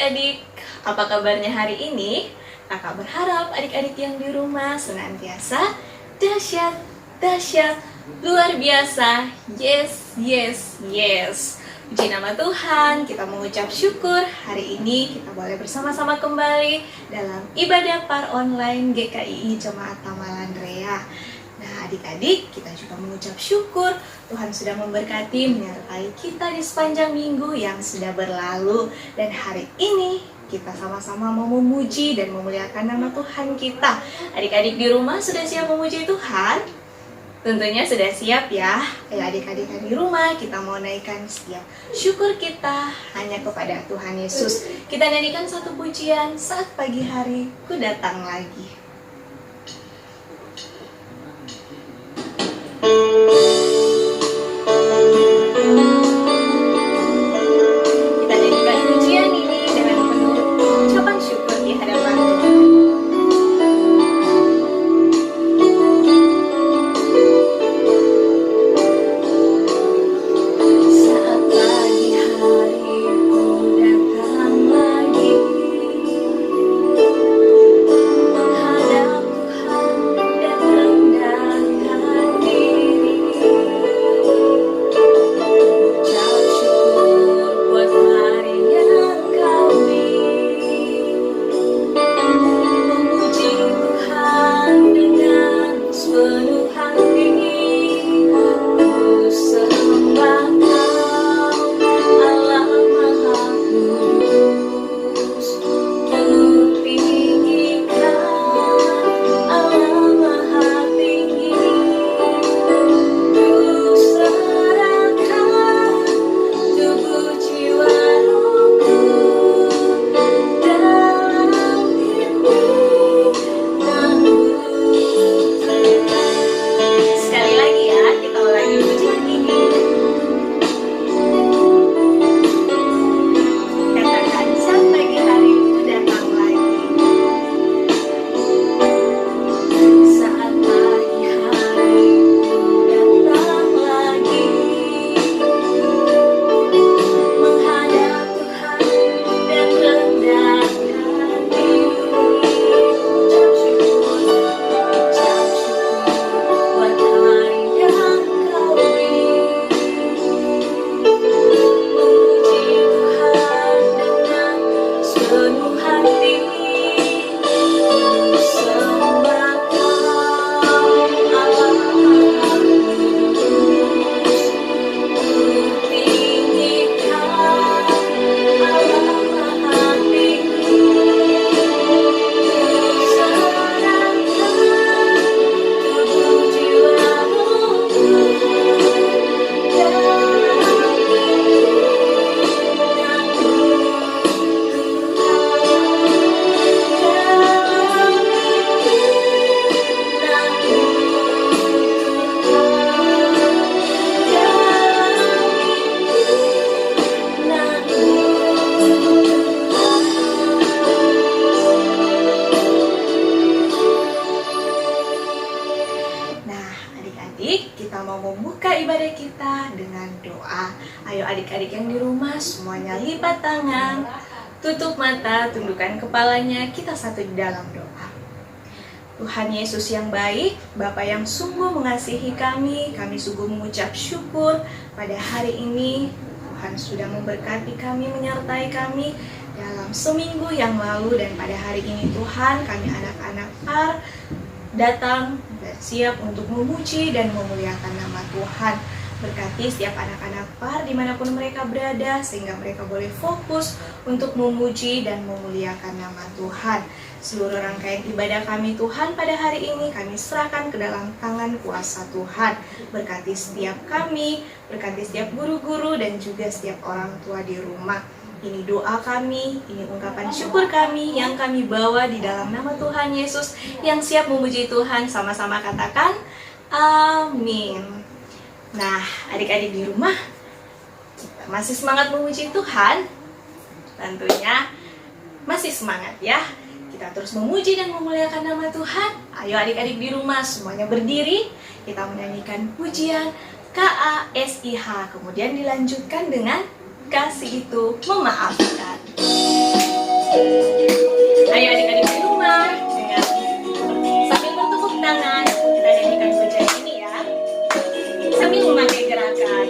adik-adik, apa kabarnya hari ini? Kakak berharap adik-adik yang di rumah senantiasa dahsyat, dahsyat, luar biasa, yes, yes, yes. Puji nama Tuhan, kita mengucap syukur hari ini kita boleh bersama-sama kembali dalam ibadah par online GKII Jemaat Tamalandrea. Nah adik-adik, kita juga mengucap syukur Tuhan sudah memberkati menyertai kita di sepanjang minggu yang sudah berlalu. Dan hari ini kita sama-sama mau memuji dan memuliakan nama Tuhan kita. Adik-adik di rumah sudah siap memuji Tuhan? Tentunya sudah siap ya. Ayo adik-adik di rumah kita mau naikkan setiap syukur kita hanya kepada Tuhan Yesus. Kita nyanyikan satu pujian, Saat Pagi Hari Ku Datang Lagi. Kita nyanyikan pujian ini dengan penuh ucapan syukur di hadapan Tuhan. Kita mau membuka ibadah kita dengan doa. Ayo adik-adik yang di rumah semuanya lipat tangan, tutup mata, tundukkan kepalanya, kita satu di dalam doa. Tuhan Yesus yang baik, Bapa yang sungguh mengasihi kami sungguh mengucap syukur pada hari ini. Tuhan sudah memberkati kami, menyertai kami dalam seminggu yang lalu. Dan pada hari ini Tuhan, kami anak-anak PAR datang dan siap untuk memuji dan memuliakan nama Tuhan. Berkati setiap anak-anak PAR dimanapun mereka berada, sehingga mereka boleh fokus untuk memuji dan memuliakan nama Tuhan. Seluruh rangkaian ibadah kami Tuhan pada hari ini kami serahkan ke dalam tangan kuasa Tuhan. Berkati setiap kami, berkati setiap guru-guru dan juga setiap orang tua di rumah. Ini doa kami, ini ungkapan syukur kami yang kami bawa di dalam nama Tuhan Yesus. Yang siap memuji Tuhan, sama-sama katakan amin. Nah, adik-adik di rumah, kita masih semangat memuji Tuhan? Tentunya masih semangat ya. Kita terus memuji dan memuliakan nama Tuhan. Ayo adik-adik di rumah semuanya berdiri. Kita menyanyikan pujian KASIH. Kemudian dilanjutkan dengan Kasih Itu Memaafkan. Ayo adik-adik di rumah, dengan sambil bertepuk tangan, kita nyanyikan pujian ini ya, sambil memakai gerakan.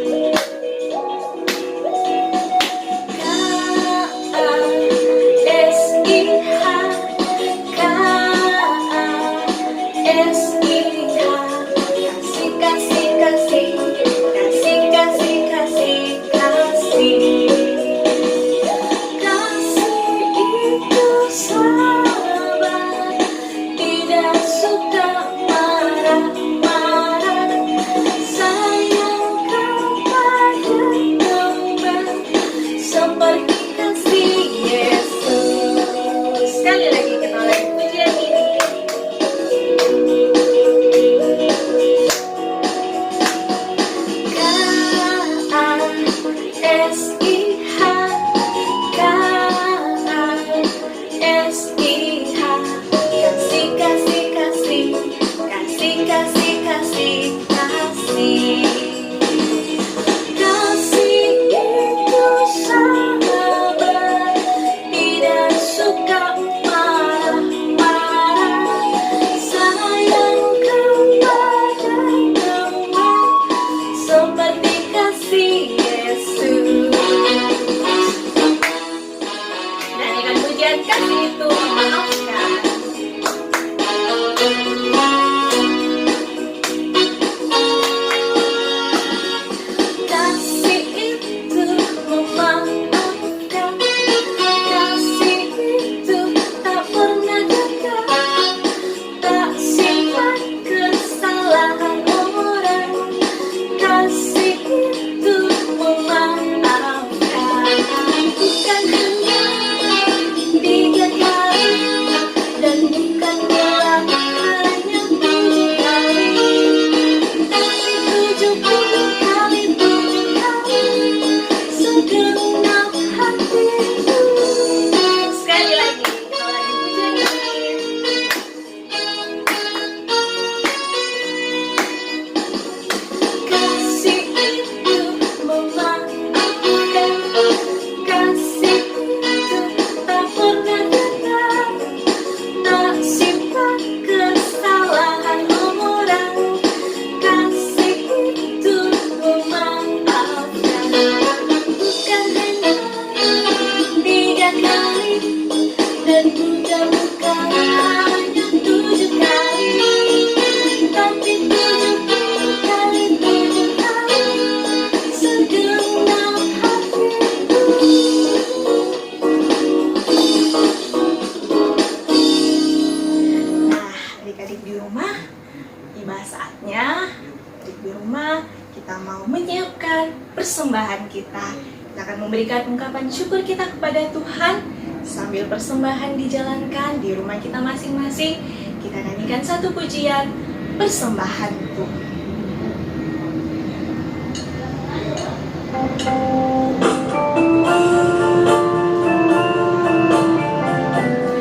Kita mau menyiapkan persembahan kita. Kita akan memberikan ungkapan syukur kita kepada Tuhan. Sambil persembahan dijalankan di rumah kita masing-masing, kita nyanyikan satu pujian, persembahanku.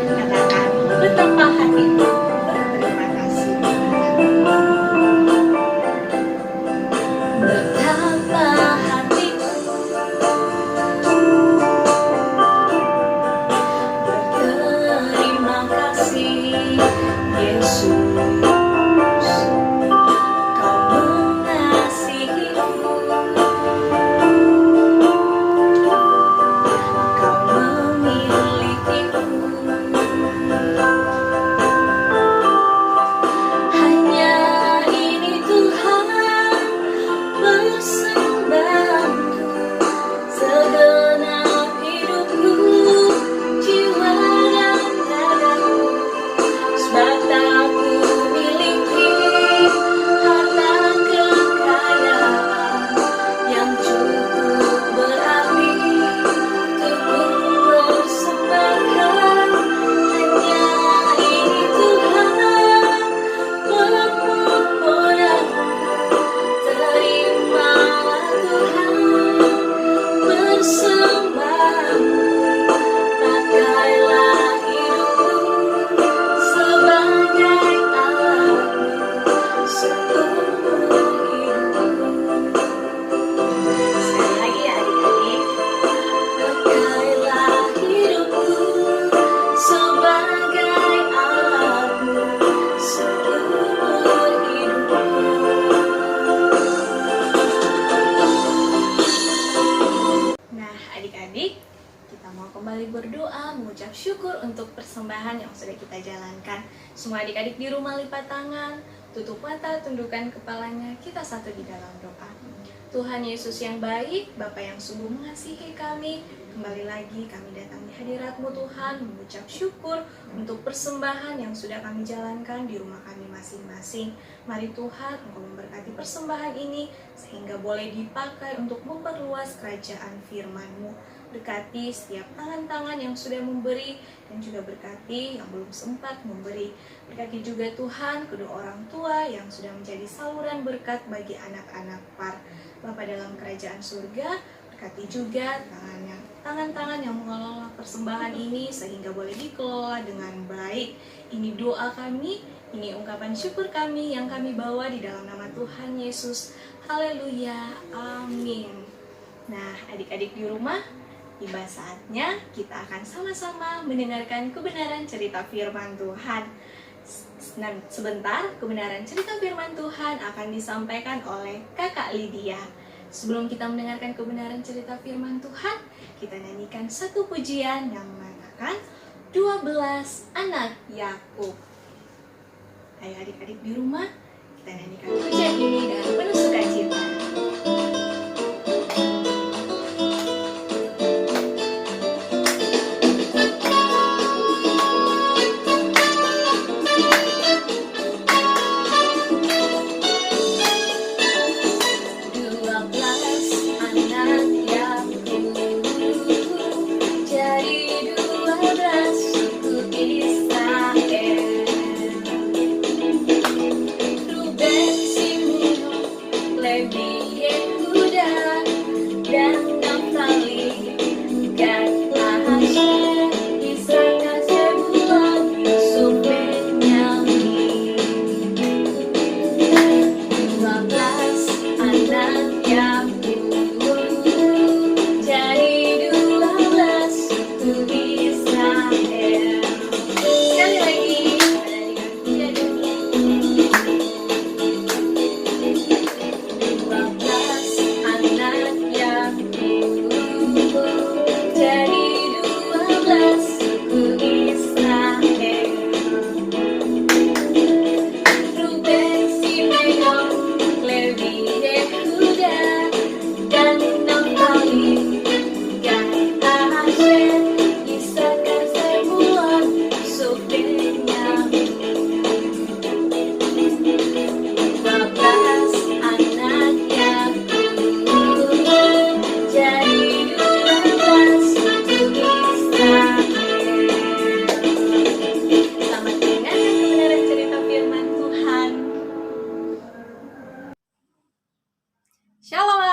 Katakan betapa hatiku berterima kasih. Betapa hatiku berterima kasih, Yesus. kembali berdoa, mengucap syukur untuk persembahan yang sudah kita jalankan. Semua adik-adik di rumah lipat tangan, tutup mata, tundukkan kepalanya, kita satu di dalam doa. Tuhan Yesus yang baik, Bapa yang sungguh mengasihi kami, kembali lagi kami datang di hadirat-Mu Tuhan, mengucap syukur untuk persembahan yang sudah kami jalankan di rumah kami masing-masing. Mari Tuhan, Engkau memberkati persembahan ini, sehingga boleh dipakai untuk memperluas kerajaan firman-Mu. Berkati setiap tangan-tangan yang sudah memberi, dan juga berkati yang belum sempat memberi. Berkati juga Tuhan, kedua orang tua yang sudah menjadi saluran berkat bagi anak-anak par. Bapa dalam kerajaan surga, berkati juga tangan-tangan yang mengelola persembahan ini sehingga boleh dikelola dengan baik. Ini doa kami, ini ungkapan syukur kami yang kami bawa di dalam nama Tuhan Yesus. Haleluya, amin. Nah, adik-adik di rumah, tiba saatnya kita akan sama-sama mendengarkan kebenaran cerita firman Tuhan. Nah, sebentar, kebenaran cerita firman Tuhan akan disampaikan oleh Kakak Lydia. Sebelum kita mendengarkan kebenaran cerita firman Tuhan, kita nyanyikan satu pujian yang mengatakan 12 anak Yakub. Ayo adik-adik di rumah, kita nyanyikan pujian ini dengan penuh sukacita.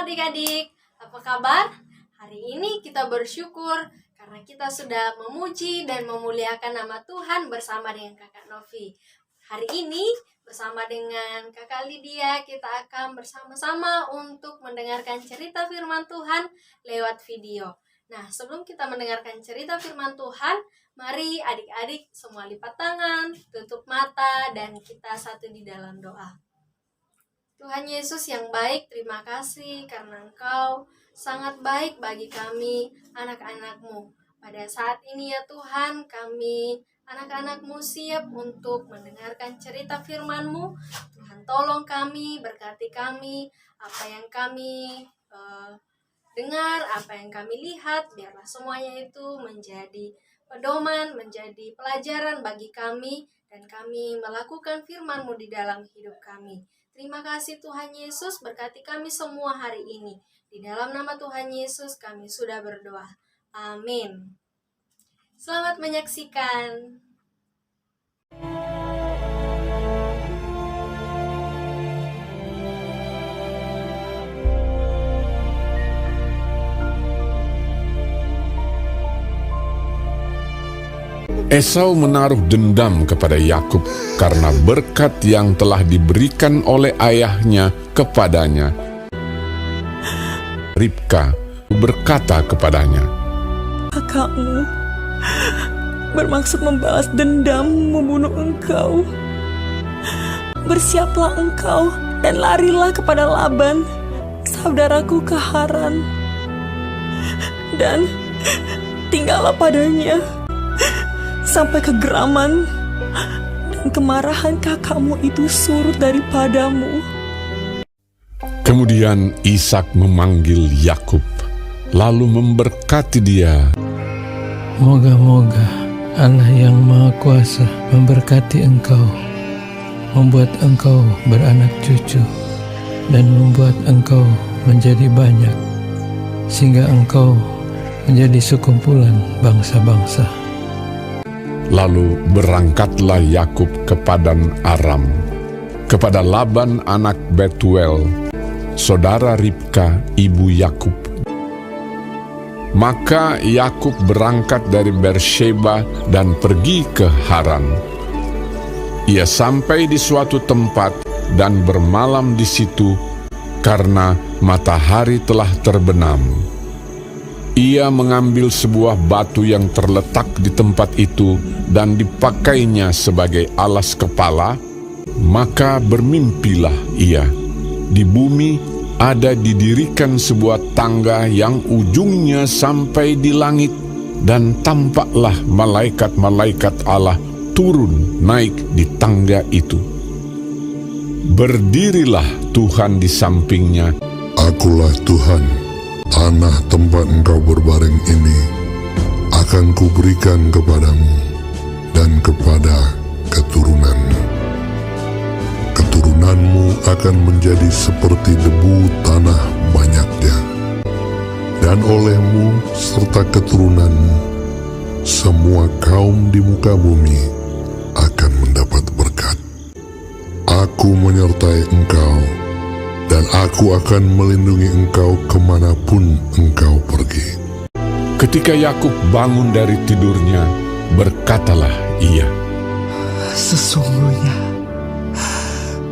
Adik-adik, apa kabar? Hari ini kita bersyukur karena kita sudah memuji dan memuliakan nama Tuhan bersama dengan Kakak Novi. Hari ini bersama dengan Kakak Lydia kita akan bersama-sama untuk mendengarkan cerita firman Tuhan lewat video. Nah, sebelum kita mendengarkan cerita firman Tuhan, mari adik-adik semua lipat tangan, tutup mata, dan kita satu di dalam doa. Tuhan Yesus yang baik, terima kasih karena Engkau sangat baik bagi kami, anak-anak-Mu. Pada saat ini ya Tuhan, kami anak-anak-Mu siap untuk mendengarkan cerita firman-Mu. Tuhan tolong kami, berkati kami, apa yang kami dengar, apa yang kami lihat, biarlah semuanya itu menjadi pedoman, menjadi pelajaran bagi kami, dan kami melakukan firman-Mu di dalam hidup kami. Terima kasih Tuhan Yesus, berkati kami semua hari ini. Di dalam nama Tuhan Yesus kami sudah berdoa. Amin. Selamat menyaksikan. Esau menaruh dendam kepada Yakub karena berkat yang telah diberikan oleh ayahnya kepadanya. Ribka berkata kepadanya, "Kakakmu bermaksud membalas dendam, membunuh engkau. Bersiaplah engkau dan larilah kepada Laban, saudaraku ke Haran. Dan tinggallah padanya sampai kegeraman dan kemarahan kakakmu itu surut daripadamu. Kemudian Ishak memanggil Yakub, lalu memberkati dia. Moga-moga Allah yang Maha Kuasa memberkati engkau, membuat engkau beranak cucu, dan membuat engkau menjadi banyak, sehingga engkau menjadi sekumpulan bangsa-bangsa. Lalu berangkatlah Yakub ke Padan Aram, kepada Laban anak Betuel, saudara Ribka ibu Yakub. Maka Yakub berangkat dari Beersheba dan pergi ke Haran. Ia sampai di suatu tempat dan bermalam di situ karena matahari telah terbenam. Ia mengambil sebuah batu yang terletak di tempat itu dan dipakainya sebagai alas kepala, maka bermimpilah ia. Di bumi ada didirikan sebuah tangga yang ujungnya sampai di langit, dan tampaklah malaikat-malaikat Allah turun naik di tangga itu. Berdirilah Tuhan di sampingnya. Akulah Tuhan, tanah tempat engkau berbaring ini akan kuberikan kepadamu dan kepada keturunanmu. Keturunanmu akan menjadi seperti debu tanah banyaknya, dan olehmu serta keturunanmu semua kaum di muka bumi akan mendapat berkat. Aku menyertai engkau, dan aku akan melindungi engkau kemanapun engkau pergi. Ketika Yakub bangun dari tidurnya, berkatalah ia, Sesungguhnya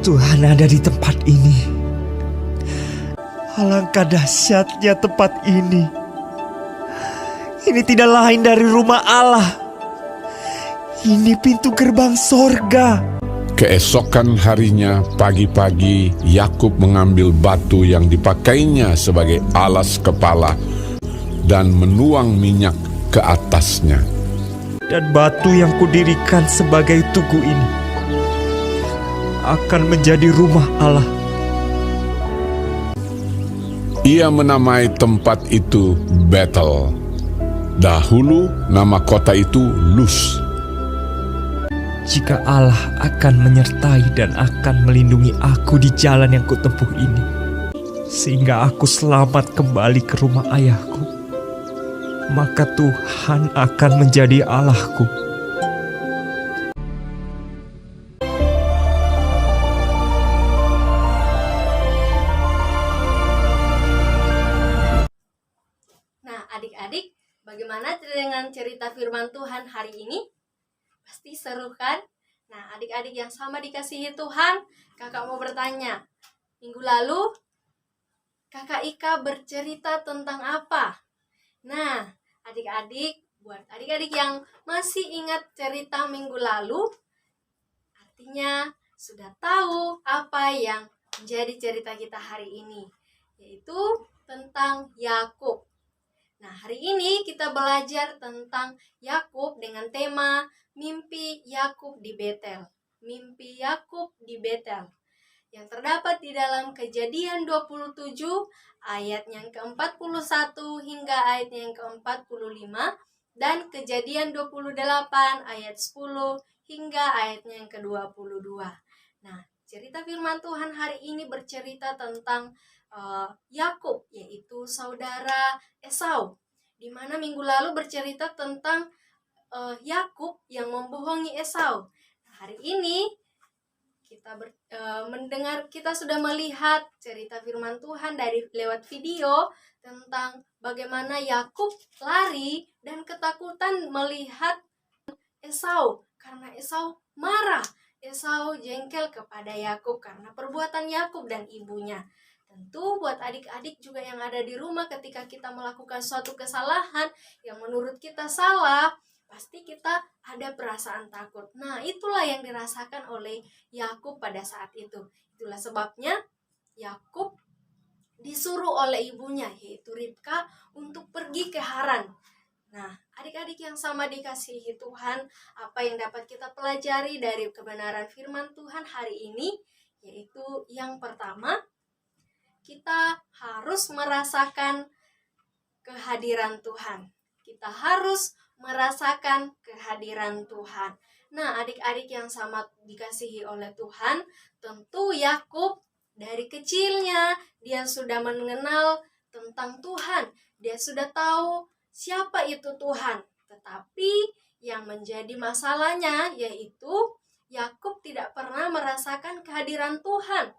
Tuhan ada di tempat ini. Alangkah dahsyatnya tempat ini. Ini tidak lain dari rumah Allah. Ini pintu gerbang sorga. Keesokan harinya pagi-pagi Yakub mengambil batu yang dipakainya sebagai alas kepala dan menuang minyak ke atasnya. Dan batu yang kudirikan sebagai tugu ini akan menjadi rumah Allah. Ia menamai tempat itu Betel. Dahulu nama kota itu Luz. Jika Allah akan menyertai dan akan melindungi aku di jalan yang kutempuh ini, sehingga aku selamat kembali ke rumah ayahku, maka Tuhan akan menjadi Allahku. Nah, adik-adik, bagaimana dengan cerita firman Tuhan hari ini? Pasti seru kan? Nah, adik-adik yang sama dikasihi Tuhan, kakak mau bertanya. Minggu lalu, kakak Ika bercerita tentang apa? Nah, adik-adik, buat adik-adik yang masih ingat cerita minggu lalu, artinya sudah tahu apa yang menjadi cerita kita hari ini, yaitu tentang Yakub. Nah, hari ini kita belajar tentang Yakub dengan tema mimpi Yakub di Betel. Mimpi Yakub di Betel. Yang terdapat di dalam Kejadian 27 ayat yang ke-41 hingga ayat yang ke-45 dan Kejadian 28 ayat 10 hingga ayatnya yang ke-22. Nah, cerita firman Tuhan hari ini bercerita tentang Yakub, yaitu saudara Esau, di mana minggu lalu bercerita tentang Yakub yang membohongi Esau. Nah, hari ini kita sudah melihat cerita firman Tuhan dari lewat video tentang bagaimana Yakub lari dan ketakutan melihat Esau karena Esau marah. Esau jengkel kepada Yakub karena perbuatan Yakub dan ibunya. Tentu buat adik-adik juga yang ada di rumah, ketika kita melakukan suatu kesalahan yang menurut kita salah, pasti kita ada perasaan takut. Nah, itulah yang dirasakan oleh Yakub pada saat itu. Itulah sebabnya Yakub disuruh oleh ibunya, yaitu Ribka, untuk pergi ke Haran. Nah, adik-adik yang sama dikasihi Tuhan, apa yang dapat kita pelajari dari kebenaran firman Tuhan hari ini? Yaitu yang pertama, kita harus merasakan kehadiran Tuhan. Kita harus merasakan kehadiran Tuhan. Nah, adik-adik yang sama dikasihi oleh Tuhan, tentu Yakub dari kecilnya dia sudah mengenal tentang Tuhan. Dia sudah tahu siapa itu Tuhan. Tetapi yang menjadi masalahnya yaitu Yakub tidak pernah merasakan kehadiran Tuhan.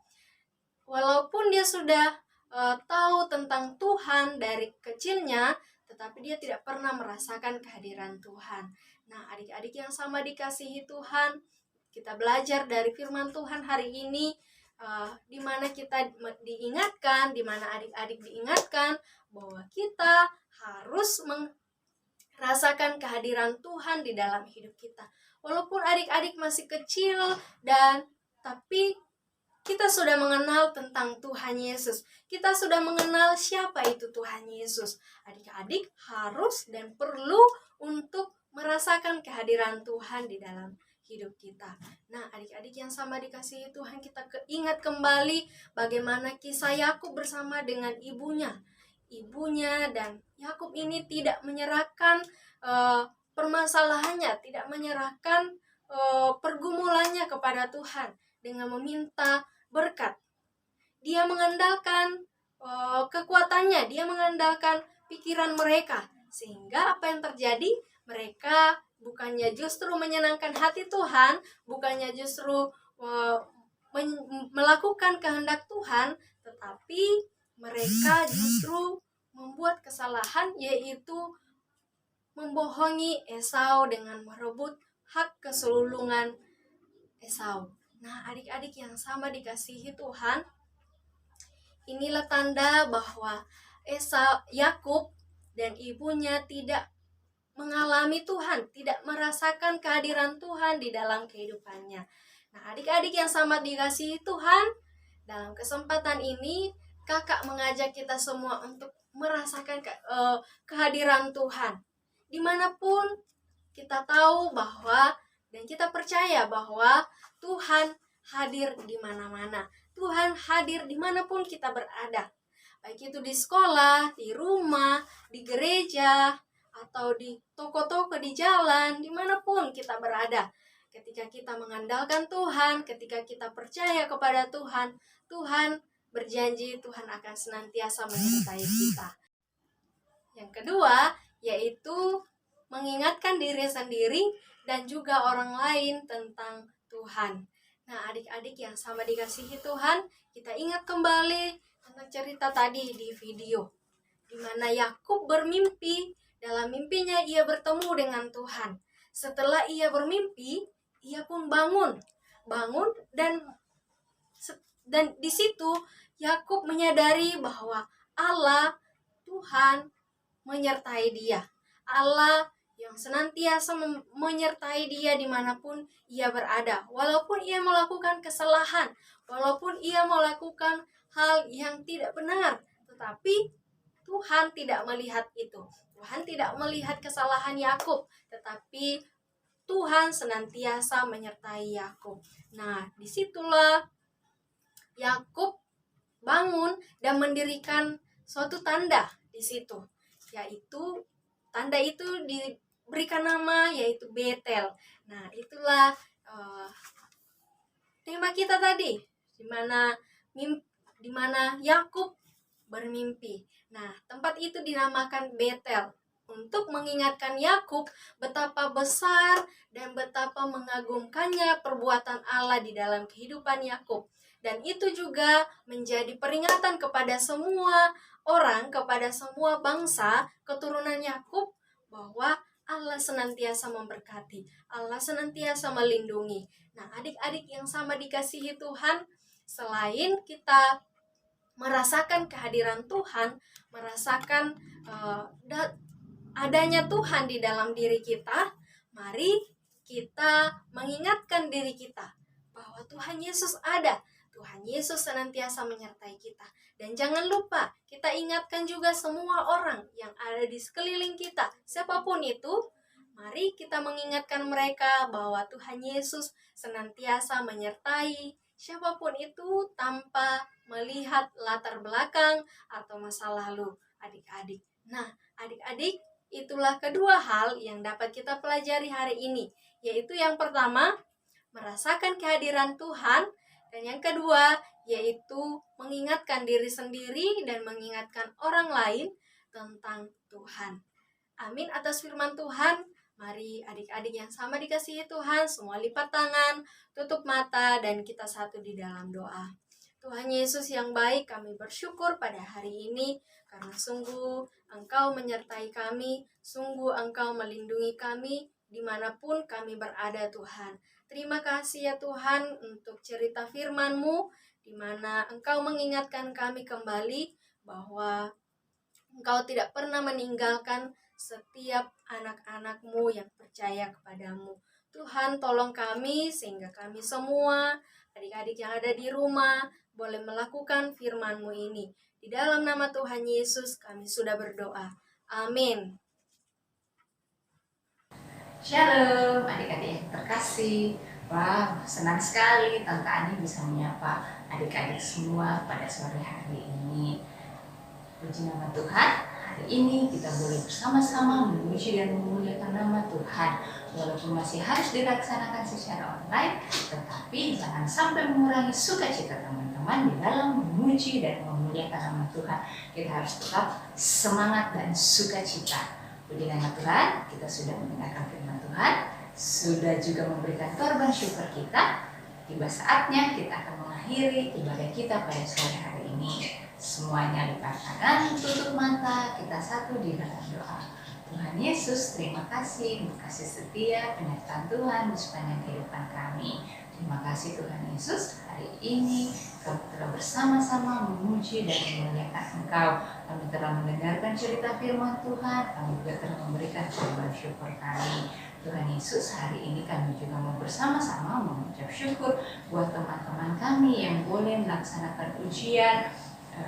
Walaupun dia sudah tahu tentang Tuhan dari kecilnya, tetapi dia tidak pernah merasakan kehadiran Tuhan. Nah, adik-adik yang sama dikasihi Tuhan, kita belajar dari firman Tuhan hari ini, di mana kita diingatkan, di mana adik-adik diingatkan bahwa kita harus merasakan kehadiran Tuhan di dalam hidup kita. Walaupun adik-adik masih kecil tapi kita sudah mengenal tentang Tuhan Yesus. Kita sudah mengenal siapa itu Tuhan Yesus. Adik-adik harus dan perlu untuk merasakan kehadiran Tuhan di dalam hidup kita. Nah, adik-adik yang sama dikasihi Tuhan, kita ingat kembali bagaimana kisah Yakub bersama dengan ibunya. Ibunya dan Yakub ini tidak menyerahkan permasalahannya, tidak menyerahkan pergumulannya kepada Tuhan dengan meminta berkat. Dia mengandalkan kekuatannya, dia mengandalkan pikiran mereka. Sehingga apa yang terjadi? Mereka bukannya justru menyenangkan hati Tuhan, bukannya justru melakukan kehendak Tuhan, tetapi mereka justru membuat kesalahan, yaitu membohongi Esau dengan merebut hak kesulungan Esau. Nah, adik-adik yang sama dikasihi Tuhan, inilah tanda bahwa Yakub dan ibunya tidak mengalami Tuhan, tidak merasakan kehadiran Tuhan di dalam kehidupannya. Nah, adik-adik yang sama dikasihi Tuhan, dalam kesempatan ini kakak mengajak kita semua untuk merasakan kehadiran Tuhan. Dimanapun kita tahu bahwa dan kita percaya bahwa Tuhan hadir di mana-mana. Tuhan hadir dimanapun kita berada. Baik itu di sekolah, di rumah, di gereja, atau di toko-toko di jalan, dimanapun kita berada. Ketika kita mengandalkan Tuhan, ketika kita percaya kepada Tuhan, Tuhan berjanji Tuhan akan senantiasa menyertai kita. Yang kedua, yaitu mengingatkan diri sendiri dan juga orang lain tentang Tuhan. Nah, adik-adik yang sama dikasihi Tuhan, kita ingat kembali tentang cerita tadi di video, di mana Yakub bermimpi. Dalam mimpinya ia bertemu dengan Tuhan. Setelah ia bermimpi, ia pun bangun dan di situ Yakub menyadari bahwa Allah, Tuhan menyertai dia. Allah yang senantiasa menyertai dia dimanapun ia berada. Walaupun ia melakukan kesalahan, walaupun ia melakukan hal yang tidak benar, tetapi Tuhan tidak melihat itu. Tuhan tidak melihat kesalahan Yakub, tetapi Tuhan senantiasa menyertai Yakub. Nah, disitulah Yakub bangun dan mendirikan suatu tanda di situ, yaitu tanda itu diberikan nama yaitu Betel. Nah, itulah tema kita tadi, di mana Yakub bermimpi. Nah, tempat itu dinamakan Betel untuk mengingatkan Yakub betapa besar dan betapa mengagumkannya perbuatan Allah di dalam kehidupan Yakub. Dan itu juga menjadi peringatan kepada semua orang, kepada semua bangsa keturunan Yakub, bahwa Allah senantiasa memberkati, Allah senantiasa melindungi. Nah, adik-adik yang sama dikasihi Tuhan, selain kita merasakan kehadiran Tuhan, merasakan adanya Tuhan di dalam diri kita, mari kita mengingatkan diri kita bahwa Tuhan Yesus ada. Tuhan Yesus senantiasa menyertai kita. Dan jangan lupa, kita ingatkan juga semua orang yang ada di sekeliling kita, siapapun itu, mari kita mengingatkan mereka bahwa Tuhan Yesus senantiasa menyertai siapapun itu tanpa melihat latar belakang atau masa lalu adik-adik. Nah, adik-adik, itulah kedua hal yang dapat kita pelajari hari ini, yaitu yang pertama, merasakan kehadiran Tuhan, dan yang kedua, yaitu mengingatkan diri sendiri dan mengingatkan orang lain tentang Tuhan. Amin atas firman Tuhan. Mari adik-adik yang sama dikasihi Tuhan, semua lipat tangan, tutup mata, dan kita satu di dalam doa. Tuhan Yesus yang baik, kami bersyukur pada hari ini, karena sungguh Engkau menyertai kami, sungguh Engkau melindungi kami, dimanapun kami berada Tuhan. Terima kasih ya Tuhan untuk cerita firman-Mu, di mana Engkau mengingatkan kami kembali bahwa Engkau tidak pernah meninggalkan setiap anak-anak-Mu yang percaya kepadamu. Tuhan, tolong kami sehingga kami semua, adik-adik yang ada di rumah, boleh melakukan firman-Mu ini. Di dalam nama Tuhan Yesus kami sudah berdoa. Amin. Shalom adik-adik yang terkasih. Wah, senang sekali Tante Ani bisa menyapa adik-adik semua pada sore hari ini. Puji nama Tuhan, hari ini kita boleh bersama-sama memuji dan memuliakan nama Tuhan. Walaupun masih harus dilaksanakan secara online, tetapi jangan sampai mengurangi sukacita teman-teman di dalam memuji dan memuliakan nama Tuhan. Kita harus tetap semangat dan sukacita. Puji nama Tuhan, kita sudah mendengarkan firman Tuhan, sudah juga memberikan korban syukur kita. Tiba saatnya kita akan mengakhiri ibadah kita pada sore hari ini. Semuanya lipat tangan, tutup mata, kita satu di dalam doa. Tuhan Yesus, terima kasih untuk kasih setia penyertaan Tuhan di sepanjang kehidupan kami. Terima kasih Tuhan Yesus, hari ini kami telah bersama-sama memuji dan memuliakan Engkau. Kami telah mendengarkan cerita firman Tuhan, kami juga telah memberikan korban syukur kami. Tuhan Yesus, hari ini kami juga mau bersama-sama mengucap syukur buat teman-teman kami yang boleh melaksanakan ujian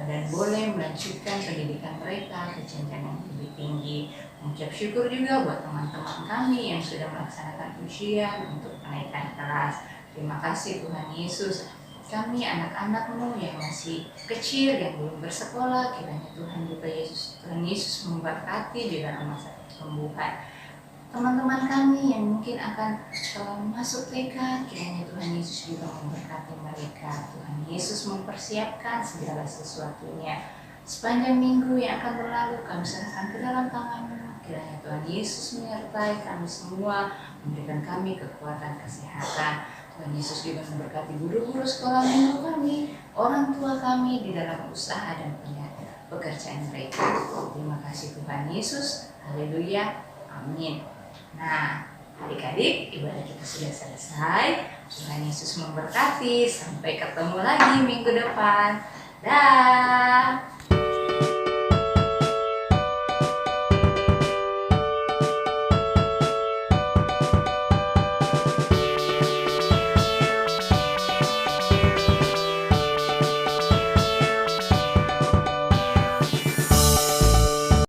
dan boleh melanjutkan pendidikan mereka ke jenjang yang lebih tinggi. Mengucap syukur juga buat teman-teman kami yang sudah melaksanakan ujian untuk kenaikan kelas. Terima kasih Tuhan Yesus. Kami anak-anak-Mu yang masih kecil, yang belum bersekolah, kiranya Tuhan Yesus memberkati di dalam masa pertumbuhan. Teman-teman kami yang mungkin akan masuk TK, kiranya Tuhan Yesus juga memberkati mereka. Tuhan Yesus mempersiapkan segala sesuatunya. Sepanjang minggu yang akan berlalu, kami serahkan ke dalam tangan-Mu. Kiranya Tuhan Yesus menyertai kami semua, memberikan kami kekuatan kesehatan. Tuhan Yesus juga memberkati guru-guru sekolah minggu kami, orang tua kami di dalam usaha dan pekerjaan mereka. Terima kasih Tuhan Yesus. Haleluya. Amin. Nah, adik-adik, ibadah kita sudah selesai. Tuhan Yesus memberkati. Sampai ketemu lagi minggu depan. Dah.